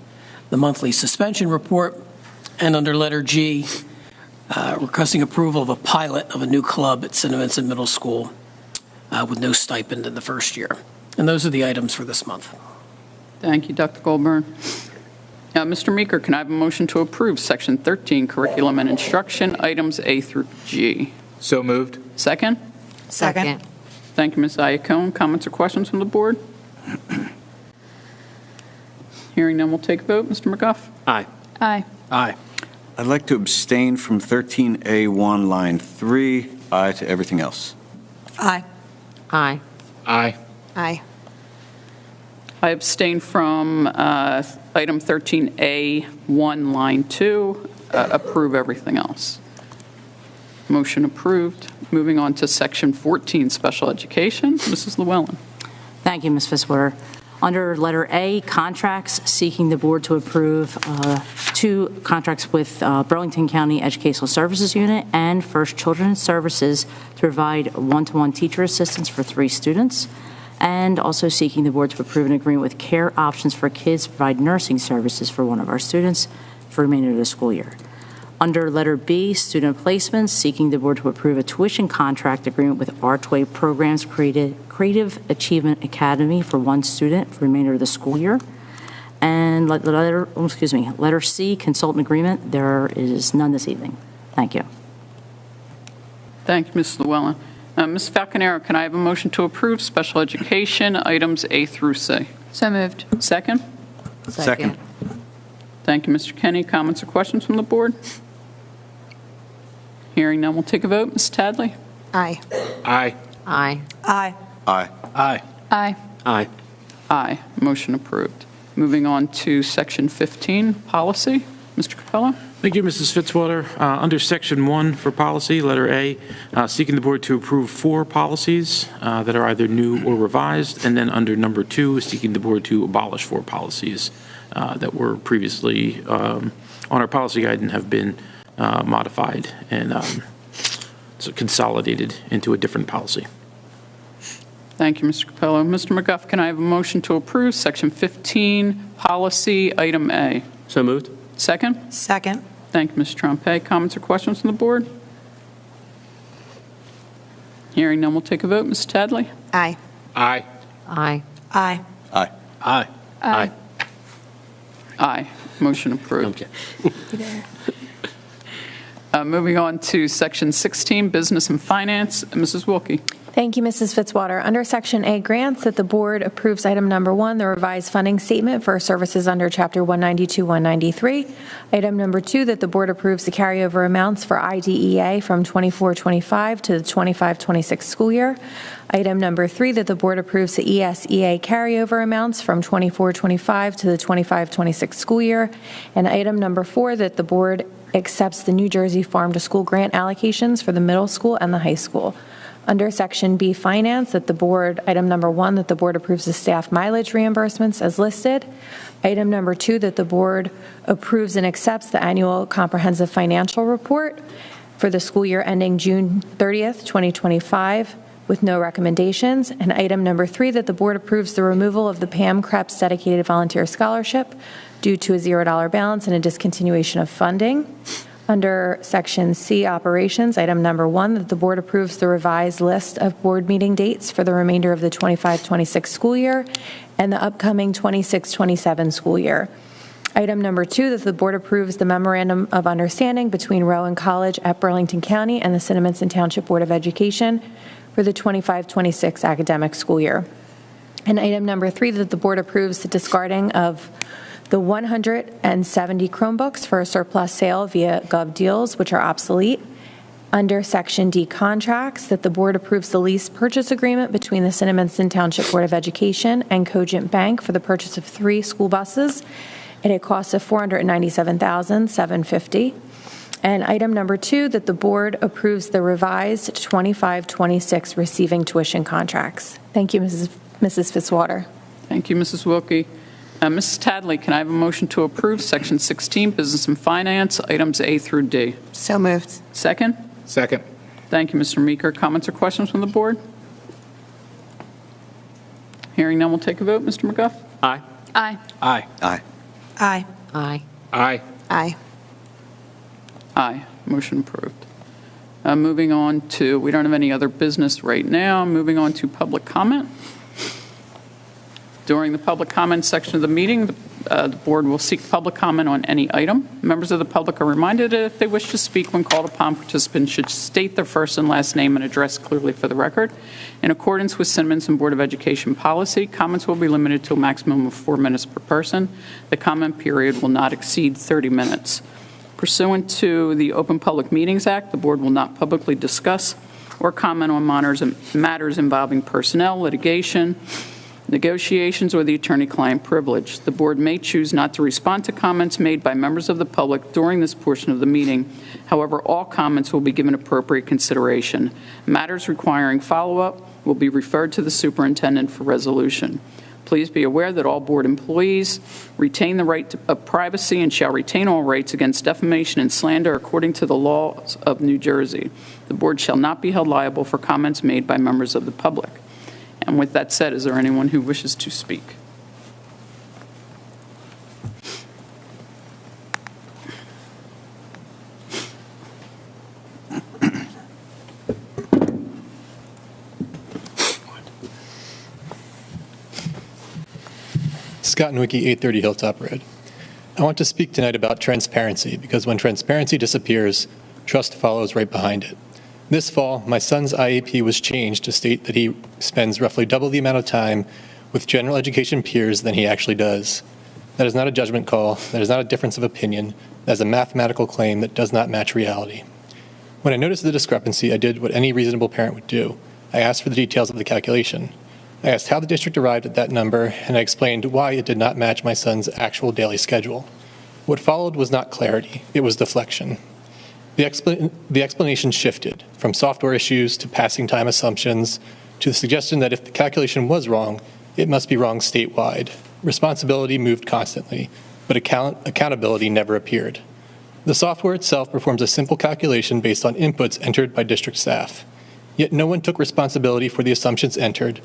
the monthly suspension report. And under letter G, requesting approval of a pilot of a new club at Cinnaminson Middle School with no stipend in the first year. And those are the items for this month. Thank you, Dr. Goldburn. Mr. Meeker, can I have a motion to approve Section 13, Curriculum and Instruction, items A through G? So moved. Second? Second. Thank you, Ms. Iacone. Comments or questions from the board? Hearing none, we'll take a vote. Mr. McGuff? Aye. Aye. Aye. I'd like to abstain from 13A1, line 3. Aye to everything else. Aye. Aye. Aye. Aye. I abstain from item 13A1, line 2. Approve everything else. Motion approved. Moving on to Section 14, Special Education. Mrs. Llewellyn. Thank you, Ms. Fitzwater. Under letter A, contracts, seeking the board to approve 2 contracts with Burlington County Educational Services Unit and First Children's Services to provide one-to-one teacher assistance for 3 students, and also seeking the board to approve an agreement with Care Options for Kids to provide nursing services for one of our students for the remainder of the school year. Under letter B, student placements, seeking the board to approve a tuition contract agreement with Archway Programs Creative Achievement Academy for 1 student for the remainder of the school year. And letter C, consultant agreement. There is none this evening. Thank you. Thank you, Ms. Llewellyn. Ms. Falconero, can I have a motion to approve Special Education items A through C? So moved. Second? Second. Thank you, Mr. Kenny. Comments or questions from the board? Hearing none, we'll take a vote. Ms. Tadley? Aye. Aye. Aye. Aye. Aye. Aye. Aye. Aye. Aye. Motion approved. Moving on to Section 15, Policy. Mr. Capello? Thank you, Mrs. Fitzwater. Under Section 1 for policy, letter A, seeking the board to approve 4 policies that are either new or revised, and then under number 2, seeking the board to abolish 4 policies that were previously on our policy guide and have been modified and so consolidated into a different policy. Thank you, Mr. Capello. Mr. McGuff, can I have a motion to approve Section 15, Policy, Item A? So moved. Second? Second. Thank you, Ms. Trompe. Comments or questions from the board? Hearing none, we'll take a vote. Ms. Tadley? Aye. Aye. Aye. Aye. Aye. Aye. Aye. Aye. Motion approved. Okay. Moving on to Section 16, Business and Finance. Mrs. Wilkie. Thank you, Mrs. Fitzwater. Under Section A, grants, that the board approves item number 1, the revised funding statement for services under Chapter 192-193. Item number 2, that the board approves the carryover amounts for IDEA from 24-25 to the 25-26 school year. Item number 3, that the board approves the ESEA carryover amounts from 24-25 to the 25-26 school year. And item number 4, that the board accepts the New Jersey Farm to School grant allocations for the middle school and the high school. Under Section B, Finance, that the board, item number 1, that the board approves the staff mileage reimbursements as listed. Item number 2, that the board approves and accepts the annual comprehensive financial report. for the school year ending June 30th, 2025, with no recommendations. And item number 3, that the board approves the removal of the Pam Krebs Dedicated Volunteer Scholarship due to a $0 balance and a discontinuation of funding. Under Section C, Operations, item number 1, that the board approves the revised list of board meeting dates for the remainder of the 25-26 school year and the upcoming 26-27 school year. Item number 2, that the board approves the memorandum of understanding between Rowan College at Burlington County and the Cinnaminson Township Board of Education for the 25-26 academic school year. And item number 3, that the board approves the discarding of the 170 Chromebooks for a surplus sale via GovDeals, which are obsolete. Under Section D, Contracts, that the board approves the lease purchase agreement between the Cinnaminson Township Board of Education and Cogent Bank for the purchase of 3 school buses at a cost of $497,750. And item number 2, that the board approves the revised 25-26 receiving tuition contracts. Thank you, Mrs. Fitzwater. Thank you, Mrs. Wilkie. Mrs. Tadley, can I have a motion to approve Section 16, Business and Finance, items A through D? So moved. Second? Second. Thank you, Mr. Meeker. Comments or questions from the board? Hearing none, we'll take a vote. Mr. McGuff? Aye. Aye. Aye. Aye. Aye. Aye. Aye. Aye. Aye. Motion approved. Moving on to, we don't have any other business right now. Moving on to public comment. During the public comment section of the meeting, the board will seek public comment on any item. Members of the public are reminded that if they wish to speak when called upon, participants should state their first and last name and address clearly for the record. In accordance with Cinnaminson Board of Education policy, comments will be limited to a maximum of 4 minutes per person. The comment period will not exceed 30 minutes. Pursuant to the Open Public Meetings Act, the board will not publicly discuss or comment on matters involving personnel, litigation, negotiations, or the attorney-client privilege. The board may choose not to respond to comments made by members of the public during this portion of the meeting. However, all comments will be given appropriate consideration. Matters requiring follow-up will be referred to the superintendent for resolution. Please be aware that all board employees retain the right of privacy and shall retain all rights against defamation and slander according to the laws of New Jersey. The board shall not be held liable for comments made by members of the public. And with that said, is there anyone who wishes to speak? Scott Nowicki, 830 Hilltop Road. I want to speak tonight about transparency because when transparency disappears, trust follows right behind it. This fall, my son's IEP was changed to state that he spends roughly double the amount of time with general education peers than he actually does. That is not a judgment call. That is not a difference of opinion. That is a mathematical claim that does not match reality. When I noticed the discrepancy, I did what any reasonable parent would do. I asked for the details of the calculation. I asked how the district arrived at that number, and I explained why it did not match my son's actual daily schedule. What followed was not clarity. It was deflection. The explanation shifted from software issues to passing time assumptions to the suggestion that if the calculation was wrong, it must be wrong statewide. Responsibility moved constantly, but accountability never appeared. The software itself performs a simple calculation based on inputs entered by district staff. Yet no one took responsibility for the assumptions entered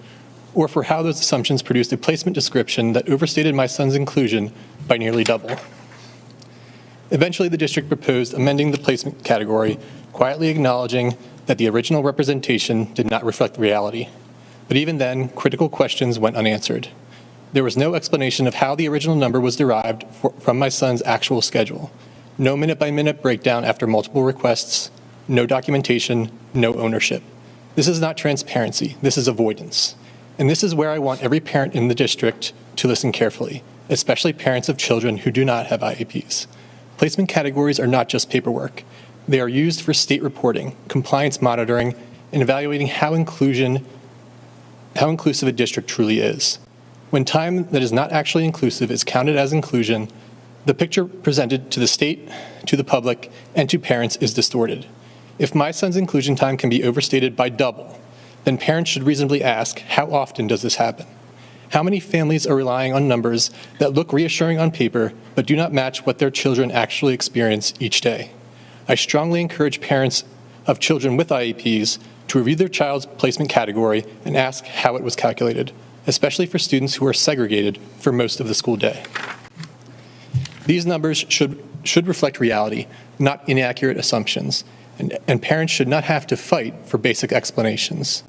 or for how those assumptions produced a placement description that overstated my son's inclusion by nearly double. Eventually, the district proposed amending the placement category, quietly acknowledging that the original representation did not reflect reality. But even then, critical questions went unanswered. There was no explanation of how the original number was derived from my son's actual schedule. No minute-by-minute breakdown after multiple requests, no documentation, no ownership. This is not transparency. This is avoidance. And this is where I want every parent in the district to listen carefully, especially parents of children who do not have IEPs. Placement categories are not just paperwork. They are used for state reporting, compliance monitoring, and evaluating how inclusive a district truly is. When time that is not actually inclusive is counted as inclusion, the picture presented to the state, to the public, and to parents is distorted. If my son's inclusion time can be overstated by double, then parents should reasonably ask, how often does this happen? How many families are relying on numbers that look reassuring on paper but do not match what their children actually experience each day? I strongly encourage parents of children with IEPs to review their child's placement category and ask how it was calculated, especially for students who are segregated for most of the school day. These numbers should reflect reality, not inaccurate assumptions, and parents should not have to fight for basic explanations.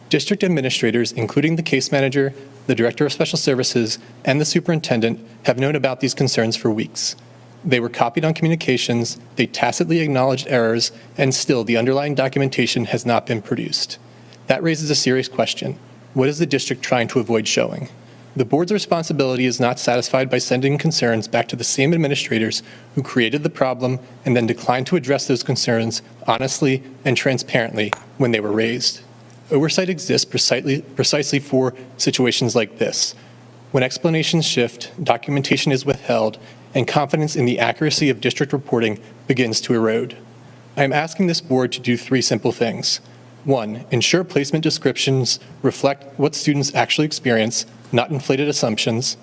District administrators, including the case manager, the director of special services, and the superintendent, have known about these concerns for weeks. They were copied on communications, they tacitly acknowledged errors, and still the underlying documentation has not been produced. That raises a serious question. What is the district trying to avoid showing? The board's responsibility is not satisfied by sending concerns back to the same administrators who created the problem and then declined to address those concerns honestly and transparently when they were raised. Oversight exists precisely for situations like this, when explanations shift, documentation is withheld, and confidence in the accuracy of district reporting begins to erode. I am asking this board to do 3 simple things. 1, ensure placement descriptions reflect what students actually experience, not inflated assumptions.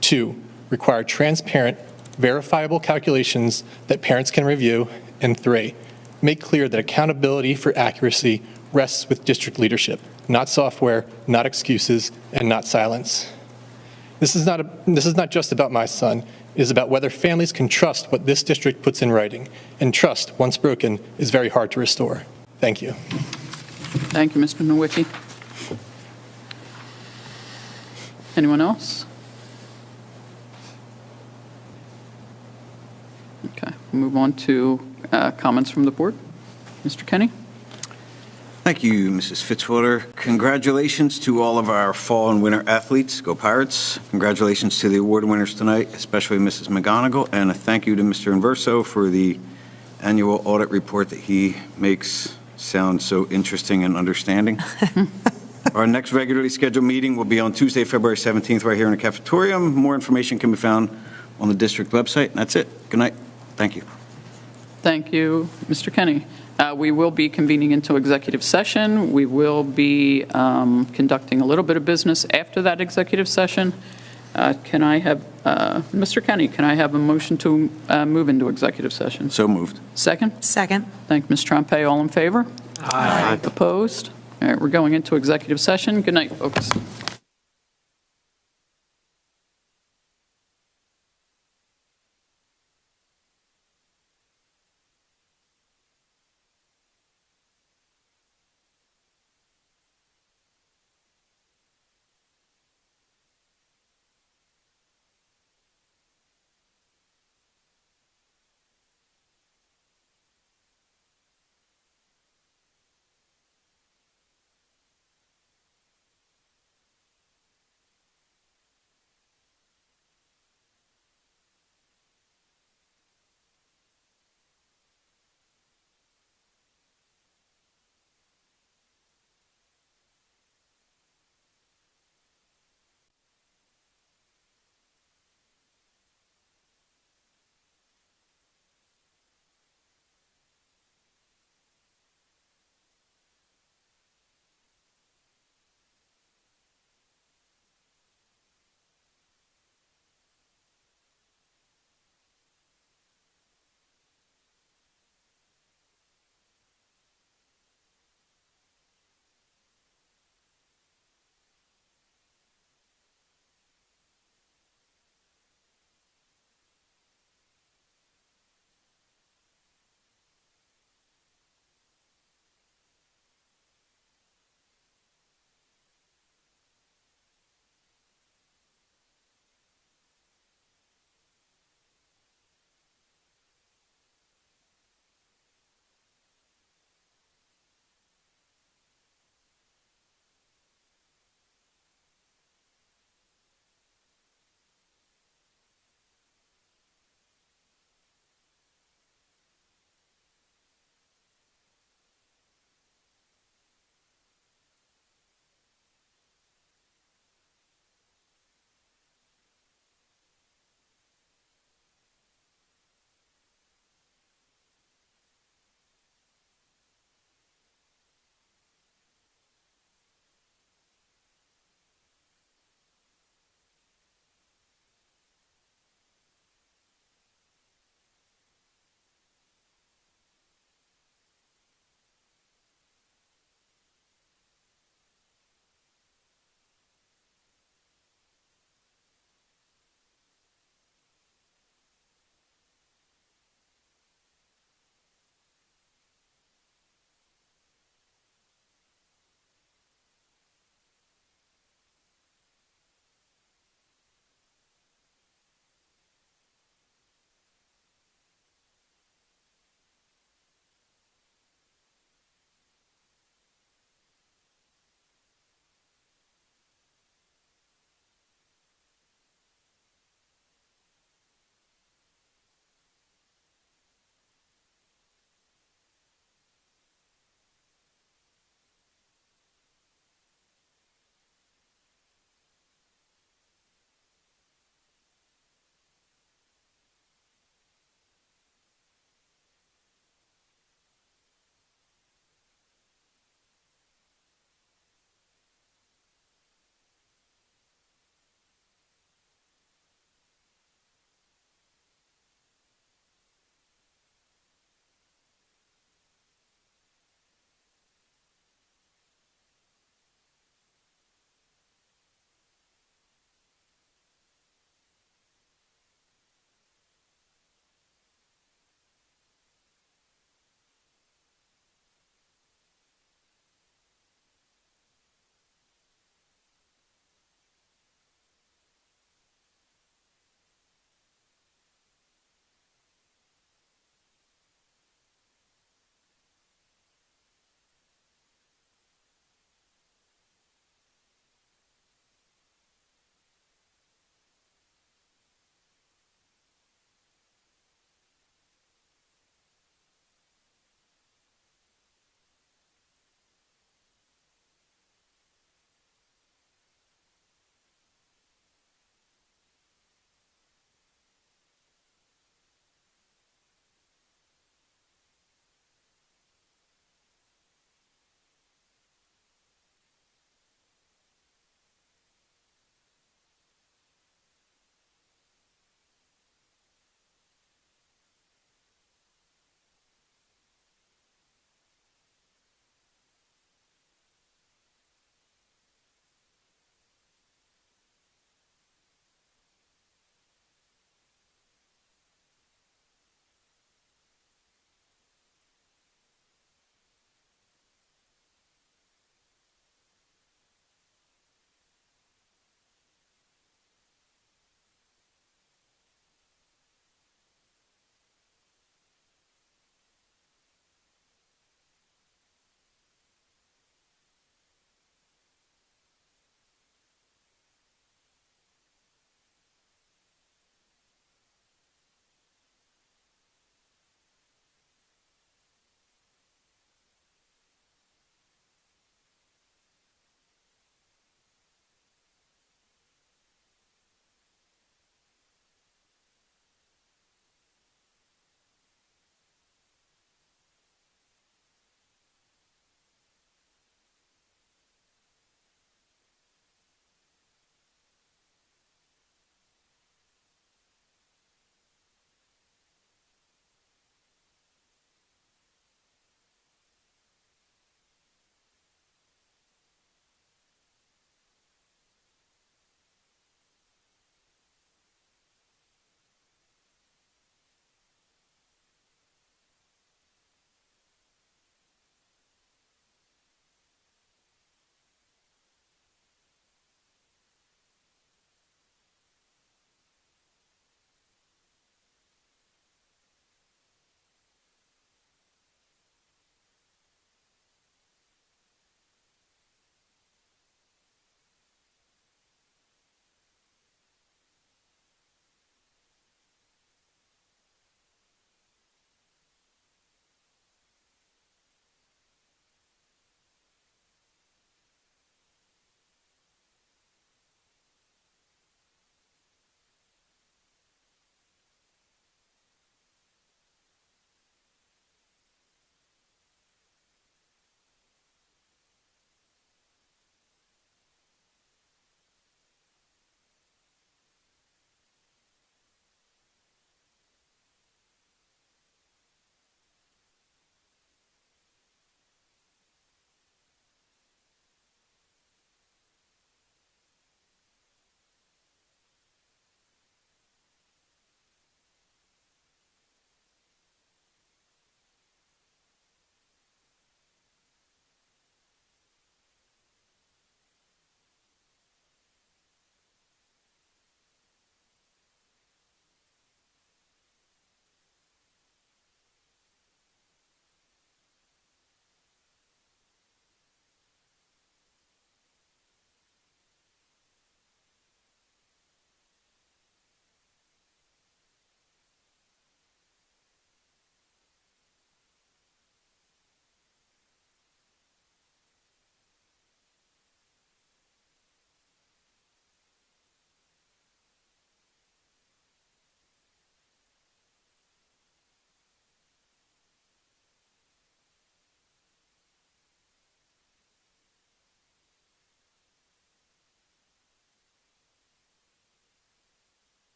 2, require transparent, verifiable calculations that parents can review. And 3, make clear that accountability for accuracy rests with district leadership, not software, not excuses, and not silence. This is not just about my son. It is about whether families can trust what this district puts in writing. And trust, once broken, is very hard to restore. Thank you. Thank you, Mr. Nowicki. Anyone else? Okay, we'll move on to comments from the board. Mr. Kenny? Thank you, Mrs. Fitzwater. Congratulations to all of our fall and winter athletes. Go Pirates. Congratulations to the award winners tonight, especially Mrs. McGonigal, and a thank you to Mr. Inverso for the annual audit report that he makes sound so interesting and understanding. Our next regularly scheduled meeting will be on Tuesday, February 17th, right here in the cafeteria. More information can be found on the district website. And that's it. Good night. Thank you. Thank you, Mr. Kenny. We will be convening into executive session. We will be conducting a little bit of business after that executive session. Can I have, Mr. Kenny, can I have a motion to move into executive session? So moved. Second? Second. Thank you, Ms. Trempe. All in favor? Aye. Opposed? All right, we're going into executive session. Good night, folks.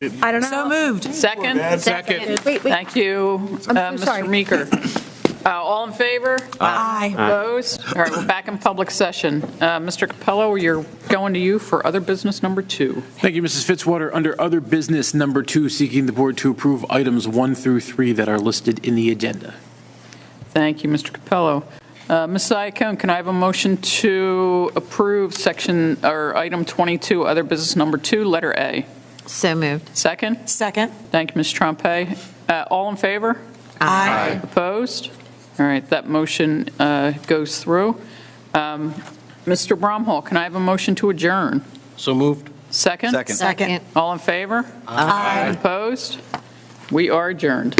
I don't know. So moved. Second? Second. Wait. Thank you, I'm so sorry. Mr. Meeker. All in favor? Aye. Opposed? All right, we're back in public session. Mr. Capello, you're going to you for other business number 2. Thank you, Mrs. Fitzwater. Under other business number 2, seeking the board to approve items 1 through 3 that are listed in the agenda. Thank you, Mr. Capello. Ms. Iacone, can I have a motion to approve item 22, other business number 2, letter A? So moved. Second? Second. Thank you, Ms. Trompe. All in favor? Aye. Opposed? All right, that motion goes through. Mr. Bromhall, can I have a motion to adjourn? So moved. Second? Second. All in favor? Aye. Opposed? We are adjourned.